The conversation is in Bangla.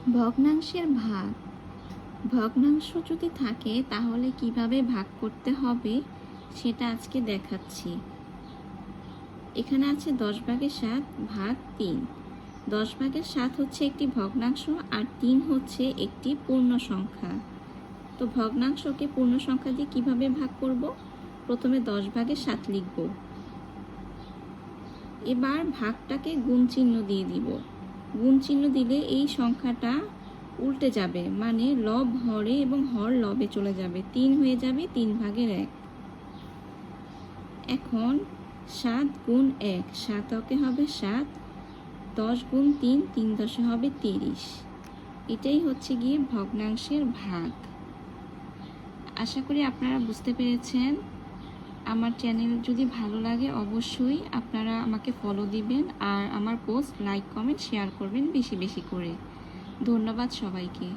ভগ্নাংশের ভাগ। ভগ্নাংশ যদি থাকে তাহলে কিভাবে ভাগ করতে হবে সেটা আজকে দেখাচ্ছি। এখানে আছে 10/7 ভাগ 3। 10/7 হচ্ছে একটি ভগ্নাংশ আর 3 হচ্ছে একটি পূর্ণ সংখ্যা। তো ভগ্নাংশকে পূর্ণ সংখ্যা দিয়ে কিভাবে ভাগ করব? প্রথমে 10/7 লিখব। এবার ভাগটাকে গুণ চিহ্ন দিয়ে দিব। গুণ চিহ্ন দিলে এই সংখ্যাটা উল্টে যাবে, মানে লব হরে এবং হর লবে চলে যাবে, 3 হয়ে যাবে 3/1। এখন 7 গুণ 1, 7 অকে হবে 7, 10 গুণ 3, 3 10 হবে 30। এটাই হচ্ছে গিয়ে ভগ্নাংশের ভাগ। আশা করি আপনারা বুঝতে পেরেছেন। আমার চ্যানেল যদি ভালো লাগে অবশ্যই আপনারা আমাকে ফলো দিবেন আর আমার পোস্ট লাইক কমেন্ট শেয়ার করবেন বেশি বেশি করে। ধন্যবাদ সবাইকে।